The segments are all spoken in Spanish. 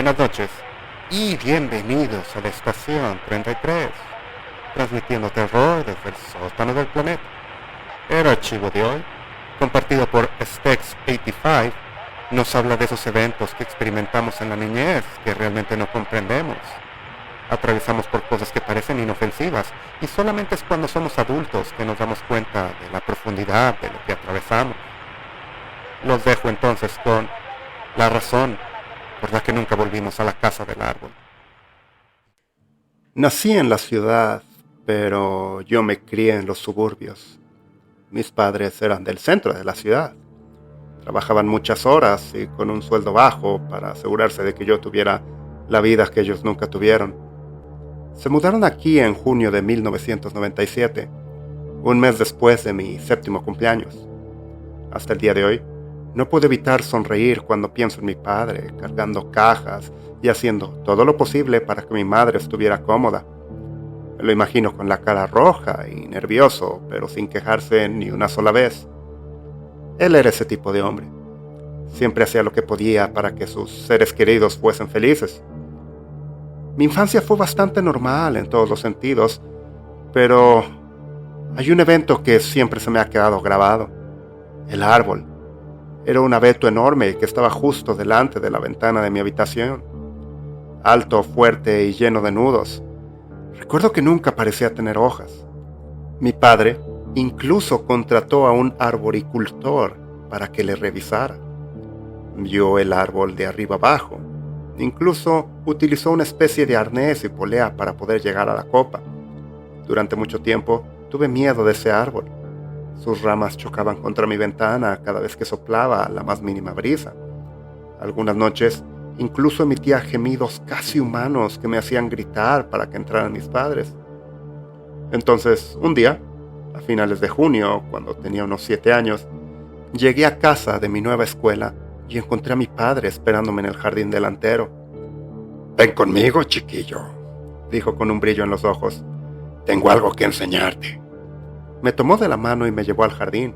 Buenas noches y bienvenidos a la estación 33, transmitiendo terror desde el sótano del planeta. El archivo de hoy, compartido por Stex85, nos habla de esos eventos que experimentamos en la niñez que realmente no comprendemos. Atravesamos por cosas que parecen inofensivas y solamente es cuando somos adultos que nos damos cuenta de la profundidad de lo que atravesamos. Los dejo entonces con la razón por la que nunca volvimos a la casa del árbol. Nací en la ciudad, pero yo me crié en los suburbios. Mis padres eran del centro de la ciudad. Trabajaban muchas horas y con un sueldo bajo para asegurarse de que yo tuviera la vida que ellos nunca tuvieron. Se mudaron aquí en junio de 1997, un mes después de mi 7º cumpleaños. Hasta el día de hoy, no puedo evitar sonreír cuando pienso en mi padre, cargando cajas y haciendo todo lo posible para que mi madre estuviera cómoda. Me lo imagino con la cara roja y nervioso, pero sin quejarse ni una sola vez. Él era ese tipo de hombre. Siempre hacía lo que podía para que sus seres queridos fuesen felices. Mi infancia fue bastante normal en todos los sentidos, pero hay un evento que siempre se me ha quedado grabado. El árbol. Era un abeto enorme que estaba justo delante de la ventana de mi habitación. Alto, fuerte y lleno de nudos. Recuerdo que nunca parecía tener hojas. Mi padre incluso contrató a un arboricultor para que le revisara. Vio el árbol de arriba abajo. Incluso utilizó una especie de arnés y polea para poder llegar a la copa. Durante mucho tiempo tuve miedo de ese árbol. Sus ramas chocaban contra mi ventana cada vez que soplaba la más mínima brisa. Algunas noches incluso emitía gemidos casi humanos que me hacían gritar para que entraran mis padres. Entonces, un día, a finales de junio, cuando tenía unos 7 años, llegué a casa de mi nueva escuela y encontré a mi padre esperándome en el jardín delantero. «Ven conmigo, chiquillo», dijo con un brillo en los ojos. «Tengo algo que enseñarte». Me tomó de la mano y me llevó al jardín.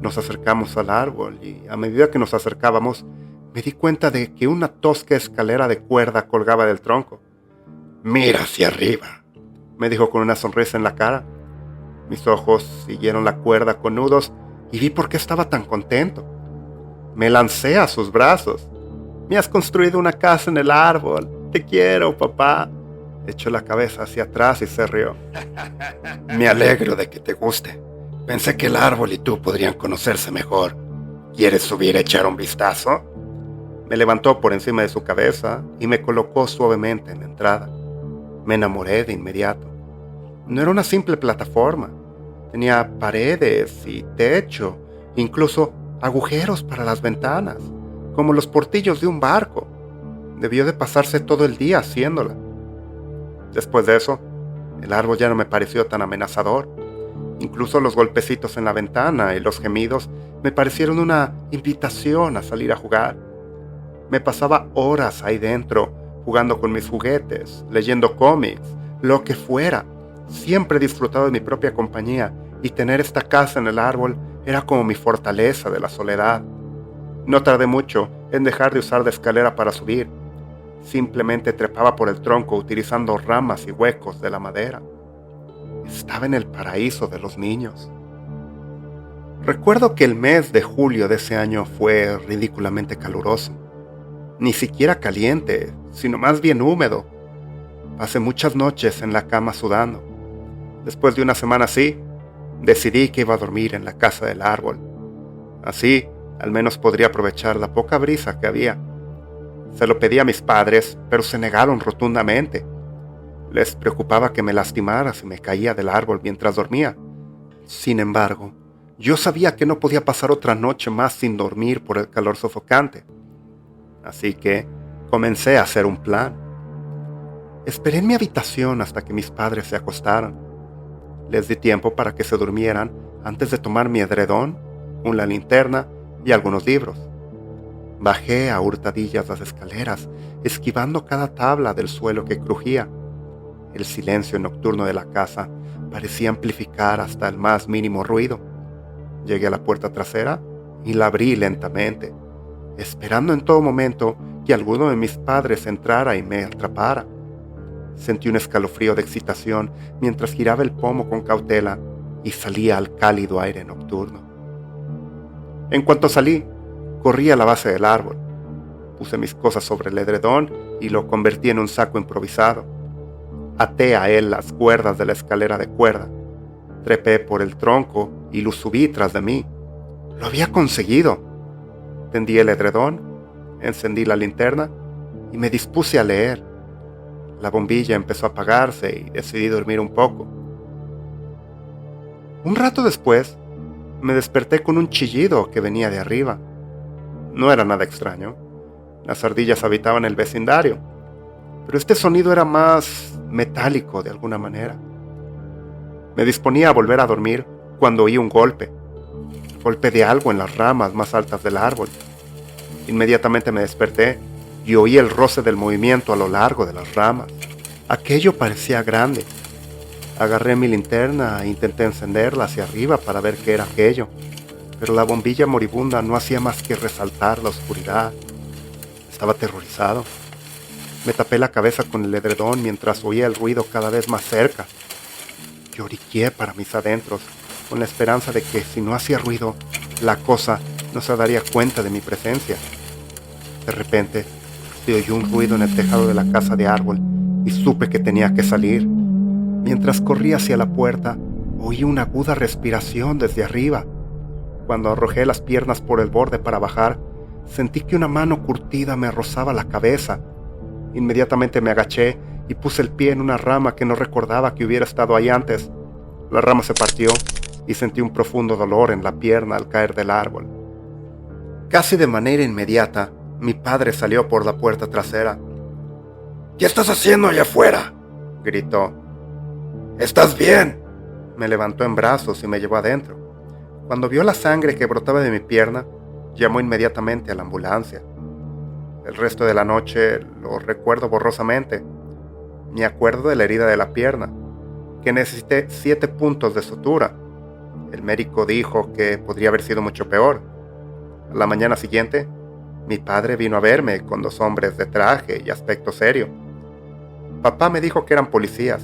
Nos acercamos al árbol y a medida que nos acercábamos, me di cuenta de que una tosca escalera de cuerda colgaba del tronco. «Mira hacia arriba», me dijo con una sonrisa en la cara. Mis ojos siguieron la cuerda con nudos y vi por qué estaba tan contento. Me lancé a sus brazos. «Me has construido una casa en el árbol. Te quiero, papá». Echó la cabeza hacia atrás y se rió. «Me alegro de que te guste. Pensé que el árbol y tú podrían conocerse mejor. ¿Quieres subir a echar un vistazo?» Me levantó por encima de su cabeza y me colocó suavemente en la entrada. Me enamoré de inmediato. No era una simple plataforma. Tenía paredes y techo, incluso agujeros para las ventanas, como los portillos de un barco. Debió de pasarse todo el día haciéndola. Después de eso, el árbol ya no me pareció tan amenazador. Incluso los golpecitos en la ventana y los gemidos me parecieron una invitación a salir a jugar. Me pasaba horas ahí dentro, jugando con mis juguetes, leyendo cómics, lo que fuera. Siempre he disfrutado de mi propia compañía y tener esta casa en el árbol era como mi fortaleza de la soledad. No tardé mucho en dejar de usar la escalera para subir. Simplemente trepaba por el tronco utilizando ramas y huecos de la madera. Estaba en el paraíso de los niños. Recuerdo que el mes de julio de ese año fue ridículamente caluroso. Ni siquiera caliente, sino más bien húmedo. Pasé muchas noches en la cama sudando. Después de una semana así, decidí que iba a dormir en la casa del árbol. Así, al menos podría aprovechar la poca brisa que había. Se lo pedí a mis padres, pero se negaron rotundamente. Les preocupaba que me lastimara si me caía del árbol mientras dormía. Sin embargo, yo sabía que no podía pasar otra noche más sin dormir por el calor sofocante. Así que comencé a hacer un plan. Esperé en mi habitación hasta que mis padres se acostaran. Les di tiempo para que se durmieran antes de tomar mi edredón, una linterna y algunos libros. Bajé a hurtadillas las escaleras, esquivando cada tabla del suelo que crujía. El silencio nocturno de la casa parecía amplificar hasta el más mínimo ruido. Llegué a la puerta trasera y la abrí lentamente, esperando en todo momento que alguno de mis padres entrara y me atrapara. Sentí un escalofrío de excitación mientras giraba el pomo con cautela y salía al cálido aire nocturno. En cuanto salí, corrí a la base del árbol. Puse mis cosas sobre el edredón y lo convertí en un saco improvisado. Até a él las cuerdas de la escalera de cuerda. Trepé por el tronco y lo subí tras de mí. ¡Lo había conseguido! Tendí el edredón, encendí la linterna y me dispuse a leer. La bombilla empezó a apagarse y decidí dormir un poco. Un rato después, me desperté con un chillido que venía de arriba. No era nada extraño. Las ardillas habitaban el vecindario, pero este sonido era más metálico de alguna manera. Me disponía a volver a dormir cuando oí un golpe de algo en las ramas más altas del árbol. Inmediatamente me desperté y oí el roce del movimiento a lo largo de las ramas. Aquello parecía grande. Agarré mi linterna e intenté encenderla hacia arriba para ver qué era aquello, pero la bombilla moribunda no hacía más que resaltar la oscuridad. Estaba aterrorizado. Me tapé la cabeza con el edredón mientras oía el ruido cada vez más cerca. Lloriqueé para mis adentros, con la esperanza de que si no hacía ruido, la cosa no se daría cuenta de mi presencia. De repente, se oyó un ruido en el tejado de la casa de árbol y supe que tenía que salir. Mientras corría hacia la puerta, oí una aguda respiración desde arriba. Cuando arrojé las piernas por el borde para bajar, sentí que una mano curtida me rozaba la cabeza. Inmediatamente me agaché y puse el pie en una rama que no recordaba que hubiera estado ahí antes. La rama se partió y sentí un profundo dolor en la pierna al caer del árbol. Casi de manera inmediata, mi padre salió por la puerta trasera. ¿Qué estás haciendo allá afuera?, gritó. ¿Estás bien? Me levantó en brazos y me llevó adentro. Cuando vio la sangre que brotaba de mi pierna, llamó inmediatamente a la ambulancia. El resto de la noche lo recuerdo borrosamente. Me acuerdo de la herida de la pierna, que necesité 7 puntos de sutura. El médico dijo que podría haber sido mucho peor. A la mañana siguiente, mi padre vino a verme con 2 hombres de traje y aspecto serio. Papá me dijo que eran policías.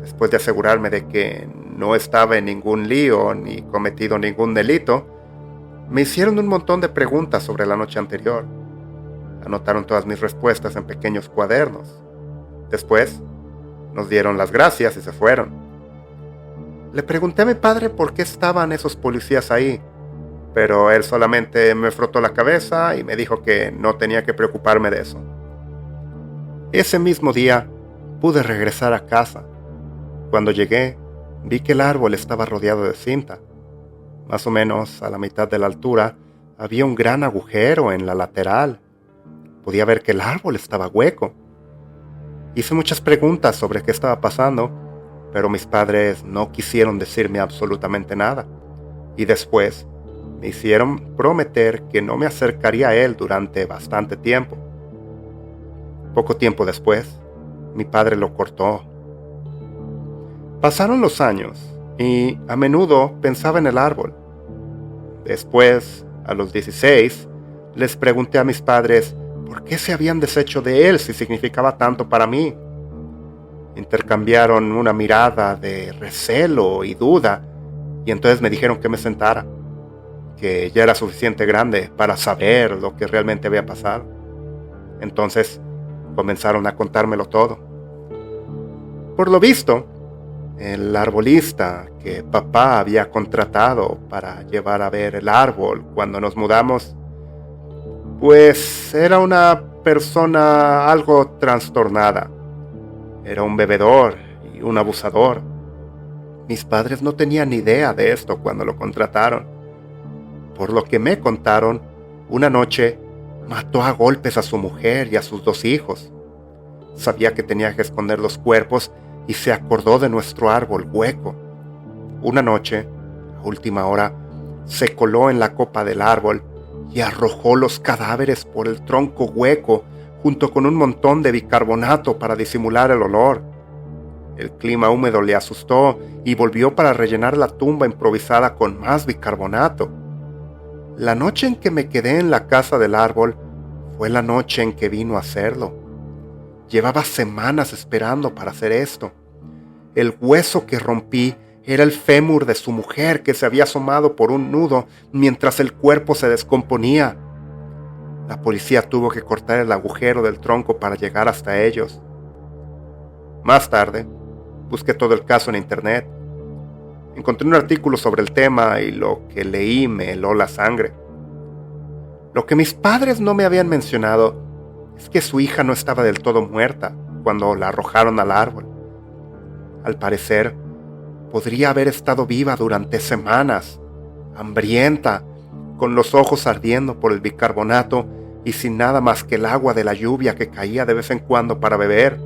Después de asegurarme de que no estaba en ningún lío ni cometido ningún delito, me hicieron un montón de preguntas sobre la noche anterior. Anotaron todas mis respuestas en pequeños cuadernos. Después, nos dieron las gracias y se fueron. Le pregunté a mi padre por qué estaban esos policías ahí, pero él solamente me frotó la cabeza y me dijo que no tenía que preocuparme de eso. Ese mismo día, pude regresar a casa. Cuando llegué, vi que el árbol estaba rodeado de cinta. Más o menos a la mitad de la altura, había un gran agujero en la lateral. Podía ver que el árbol estaba hueco. Hice muchas preguntas sobre qué estaba pasando, pero mis padres no quisieron decirme absolutamente nada, y después me hicieron prometer que no me acercaría a él durante bastante tiempo. Poco tiempo después, mi padre lo cortó. Pasaron los años, y a menudo pensaba en el árbol. Después, a los 16, les pregunté a mis padres por qué se habían deshecho de él si significaba tanto para mí. Intercambiaron una mirada de recelo y duda, y entonces me dijeron que me sentara, que ya era suficiente grande para saber lo que realmente había pasado. Entonces comenzaron a contármelo todo. Por lo visto, el arbolista que papá había contratado para llevar a ver el árbol cuando nos mudamos, pues era una persona algo trastornada. Era un bebedor y un abusador. Mis padres no tenían ni idea de esto cuando lo contrataron. Por lo que me contaron, una noche mató a golpes a su mujer y a sus 2 hijos. Sabía que tenía que esconder los cuerpos y se acordó de nuestro árbol hueco. Una noche, a última hora, se coló en la copa del árbol y arrojó los cadáveres por el tronco hueco junto con un montón de bicarbonato para disimular el olor. El clima húmedo le asustó y volvió para rellenar la tumba improvisada con más bicarbonato. La noche en que me quedé en la casa del árbol Fue la noche en que vino a hacerlo. Llevaba semanas esperando para hacer esto. El hueso que rompí era el fémur de su mujer que se había asomado por un nudo mientras el cuerpo se descomponía. La policía tuvo que cortar el agujero del tronco para llegar hasta ellos. Más tarde, busqué todo el caso en internet. Encontré un artículo sobre el tema y lo que leí me heló la sangre. Lo que mis padres no me habían mencionado es que su hija no estaba del todo muerta cuando la arrojaron al árbol. Al parecer, podría haber estado viva durante semanas, hambrienta, con los ojos ardiendo por el bicarbonato y sin nada más que el agua de la lluvia que caía de vez en cuando para beber.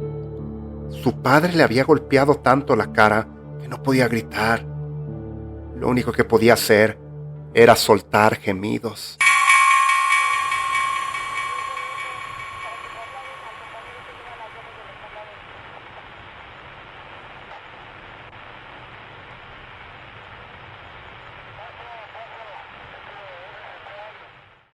Su padre le había golpeado tanto la cara que no podía gritar. Lo único que podía hacer era soltar gemidos.